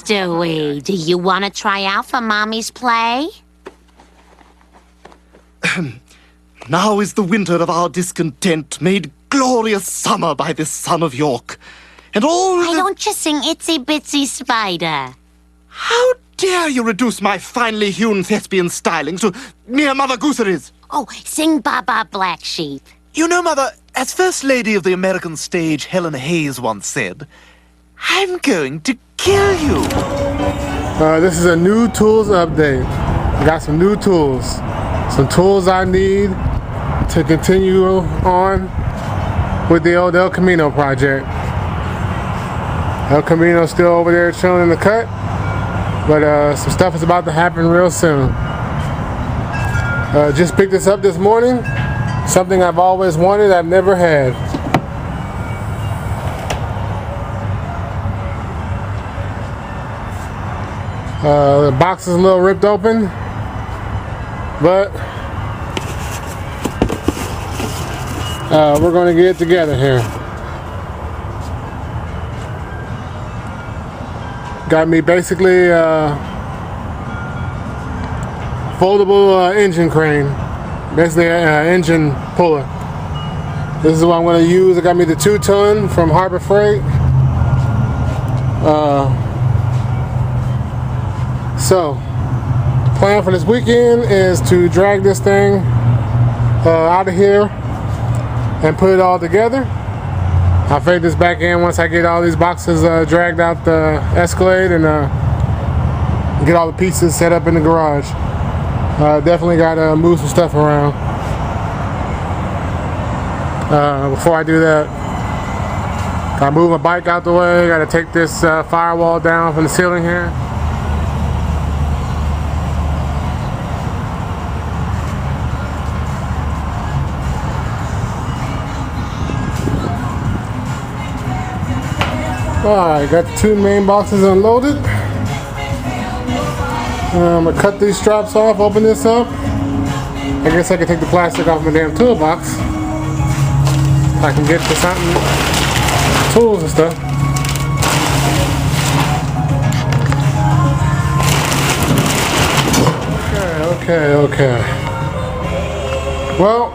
Stewie, do you want to try out for Mommy's play? Now is the winter of our discontent made glorious summer by this son of York. And all Why don't you sing Itsy Bitsy Spider? How dare you reduce my finely hewn thespian stylings to mere Mother Gooseries? Oh, sing Baba Black Sheep. You know, Mother, as First Lady of the American stage, Helen Hayes once said, I'm going to kill you. This is a new tools update. I got some new tools. Some tools I need to continue on with the old El Camino project. El Camino's still over there chilling in the cut, but some stuff is about to happen real soon. Just picked this up this morning. Something I've always wanted, I've never had. The box is a little ripped open, but we're going to get it together here. Got me basically foldable engine crane, basically engine puller. This is what I'm going to use. I got me the 2-ton from Harbor Freight. So, plan for this weekend is to drag this thing out of here and put it all together. I'll fade this back in once I get all these boxes dragged out the Escalade and get all the pieces set up in the garage. Definitely got to move some stuff around. Before I do that, gotta move my bike out the way. Gotta take this firewall down from the ceiling here. Alright, got the 2 main boxes unloaded. I'm gonna cut these straps off, open this up. I guess I can take the plastic off my damn toolbox. If I can get to something, tools and stuff. Okay. Well,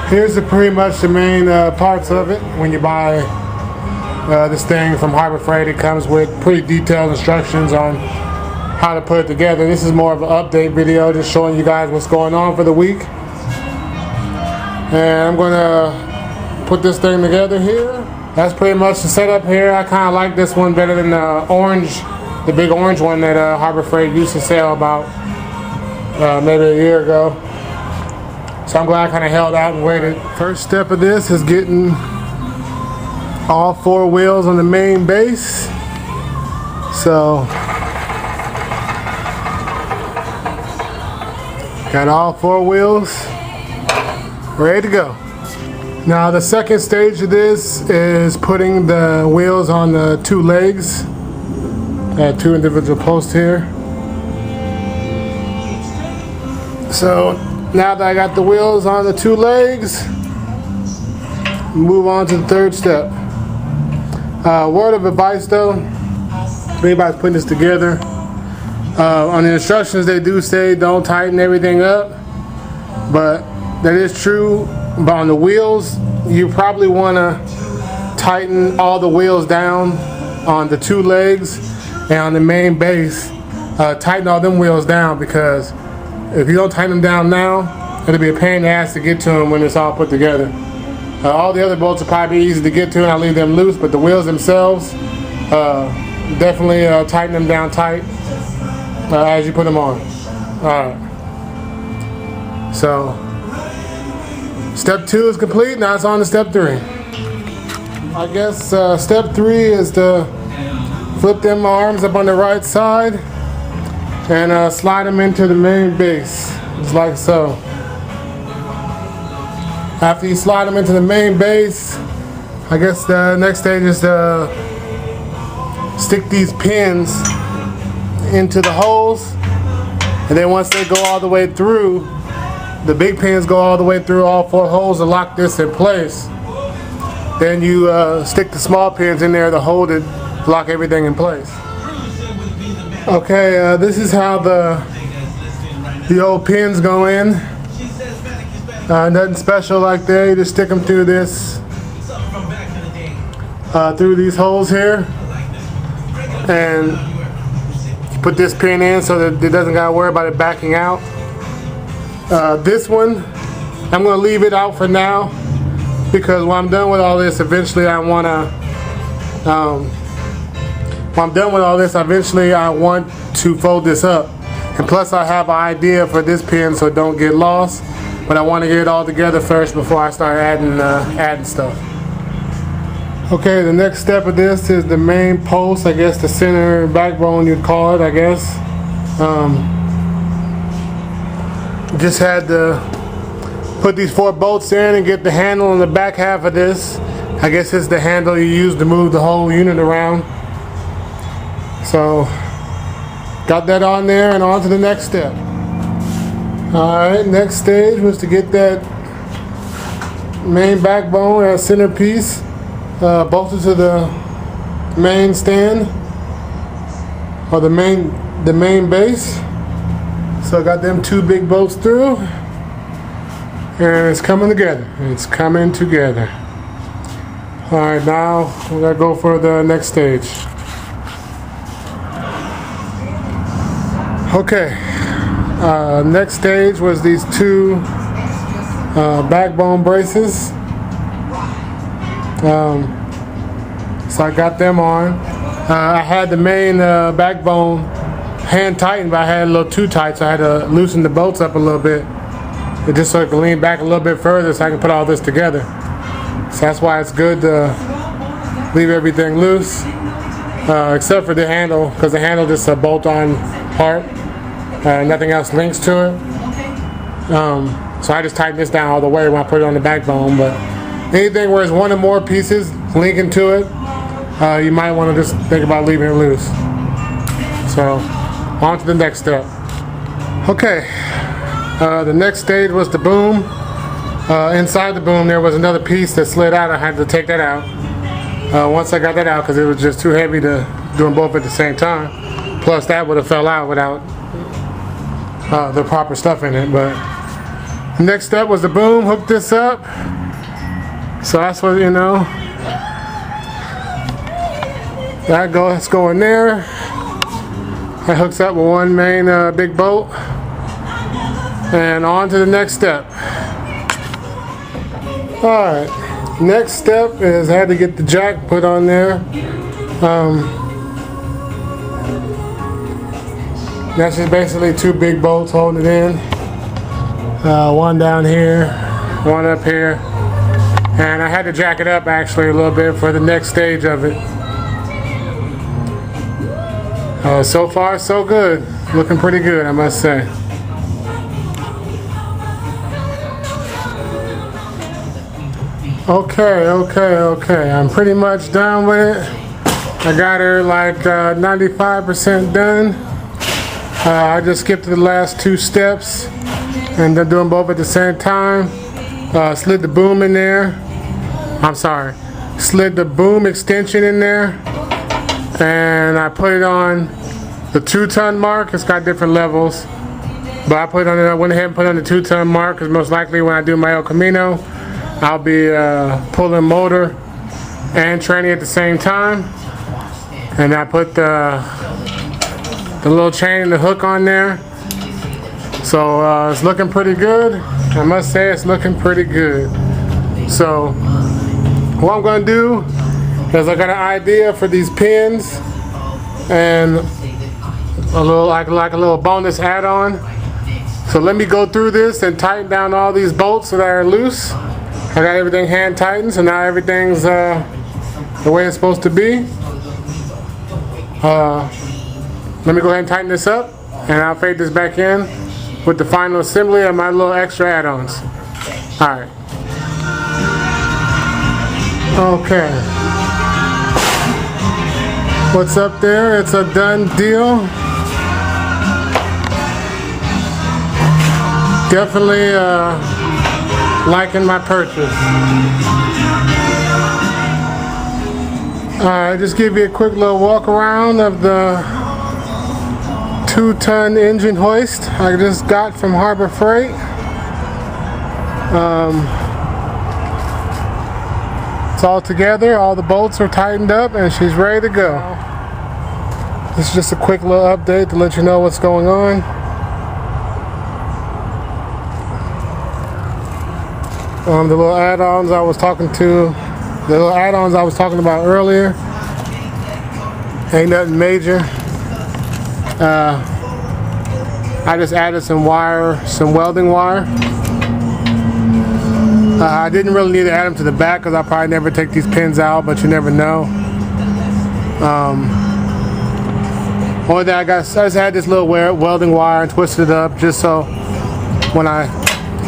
here's pretty much the main parts of it. When you buy this thing from Harbor Freight, it comes with pretty detailed instructions on how to put it together. This is more of an update video, just showing you guys what's going on for the week. And I'm gonna put this thing together here. That's pretty much the setup here. I kind of like this one better than the big orange one that Harbor Freight used to sell about maybe a year ago. So I'm glad I kind of held out and waited. First step of this is getting all 4 wheels on the main base. So got all 4 wheels ready to go. Now the second stage of this is putting the wheels on the 2 legs. Got 2 individual posts here. So now that I got the wheels on the 2 legs, move on to the 3rd step. Word of advice though, if anybody's putting this together, on the instructions they do say don't tighten everything up, but that is true. But on the wheels, you probably want to tighten all the wheels down on the 2 legs, and on the main base, tighten all them wheels down, because if you don't tighten them down now, it'll be a pain in the ass to get to them when it's all put together. All the other bolts will probably be easy to get to and I'll leave them loose, but the wheels themselves, definitely tighten them down tight as you put them on. Alright. So, step 2 is complete, now it's on to step 3. I guess step 3 is to flip them arms up on the right side and slide them into the main base, just like so. After you slide them into the main base, I guess the next stage is to stick these pins into the holes, and then once they go all the way through, the big pins go all the way through all 4 holes to lock this in place. Then you stick the small pins in there to hold it lock everything in place. Okay, this is how the old pins go in. Nothing special like that. You just stick them through this, through these holes here, and you put this pin in so that it doesn't gotta worry about it backing out. This one, I'm gonna leave it out for now because when I'm done with all this, eventually I wanna. When I'm done with all this, eventually I want to fold this up, and plus I have an idea for this pin so it don't get lost. But I want to get it all together first before I start adding stuff. Okay, the next step of this is the main post, I guess the center backbone you'd call it, I guess. Just had to put these 4 bolts in and get the handle on the back half of this. I guess it's the handle you use to move the whole unit around. So, got that on there and on to the next step. Alright, next stage was to get that main backbone, that centerpiece, bolted to the main stand, or the main base. So I got them 2 big bolts through, and it's coming together. It's coming together. Alright, now we gotta go for the next stage. Okay. Next stage was these 2 backbone braces. So I got them on. I had the main backbone hand tightened, but I had it a little too tight, so I had to loosen the bolts up a little bit, just so it can lean back a little bit further so I can put all this together. So that's why it's good to leave everything loose, except for the handle, because the handle is just a bolt-on part. Nothing else links to it. So I just tighten this down all the way when I put it on the backbone. But anything where it's 1 or more pieces linking to it, you might want to just think about leaving it loose. So on to the next step. Okay, the next stage was the boom. Inside the boom there was another piece that slid out. I had to take that out. Once I got that out, because it was just too heavy to do them both at the same time. Plus that would have fell out without the proper stuff in it. But next step was the boom. Hook this up. So that's what, you know, that goes going there. That hooks up with 1 main big bolt, and on to the next step. Alright, next step is I had to get the jack put on there. That's just basically 2 big bolts holding it in. 1 down here, 1 up here. And I had to jack it up actually a little bit for the next stage of it. So far so good. Looking pretty good, I must say. Okay. I'm pretty much done with it. I got her like 95% done. I just skipped the last 2 steps and then doing both at the same time. Slid the boom in there. Slid the boom extension in there, and I put it on the 2-ton mark. It's got different levels, but I went ahead and put it on the 2-ton mark because most likely when I do my El Camino, I'll be pulling motor and training at the same time. And I put the little chain and the hook on there. So it's looking pretty good. I must say it's looking pretty good. So what I'm going to do is I got an idea for these pins and a little like a little bonus add-on. So let me go through this and tighten down all these bolts that are loose. I got everything hand tightened, so now everything's the way it's supposed to be. Let me go ahead and tighten this up, and I'll fade this back in with the final assembly of my little extra add-ons. Alright. Okay. What's up there? It's a done deal. Definitely liking my purchase. Alright, just give you a quick little walk around of the 2-ton engine hoist I just got from Harbor Freight. It's all together, all the bolts are tightened up, and she's ready to go. This is just a quick little update to let you know what's going on. The little add-ons I was talking about earlier, ain't nothing major. I just added some welding wire. I didn't really need to add them to the back because I'll probably never take these pins out, but you never know. Only thing I just had this little welding wire and twisted it up just so when I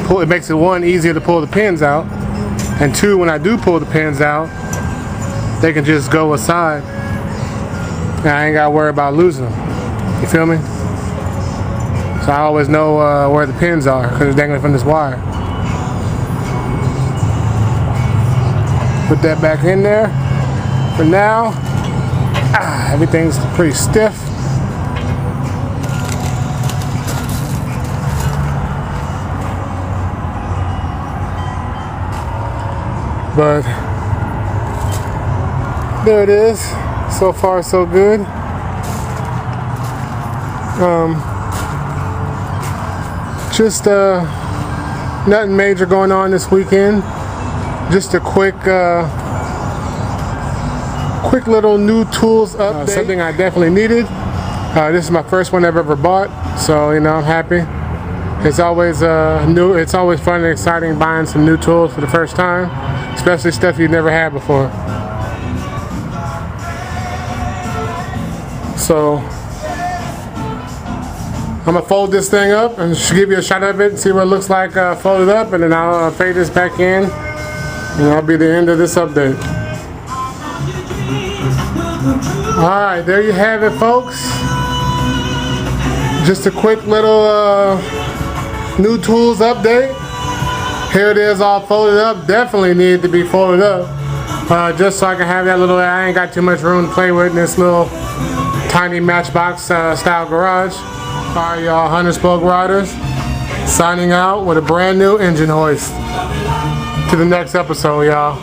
pull, it makes it, one, easier to pull the pins out, and two, when I do pull the pins out, they can just go aside and I ain't gotta worry about losing them. You feel me? So I always know where the pins are because it's dangling from this wire. Put that back in there for now. Everything's pretty stiff. But there it is. So far so good. Just nothing major going on this weekend. Just a quick little new tools update. Something I definitely needed. This is my first one I've ever bought, so you know I'm happy. It's always new. It's always fun and exciting buying some new tools for the first time, especially stuff you've never had before. So I'm gonna fold this thing up and just give you a shot of it and see what it looks like folded up, and then I'll fade this back in, and that'll be the end of this update. Alright, there you have it, folks. Just a quick little new tools update. Here it is all folded up. Definitely needed to be folded up. Just so I can have that little, I ain't got too much room to play with in this little tiny Matchbox style garage. Alright y'all, Hunter Spoke Riders signing out with a brand new engine hoist. To the next episode, y'all.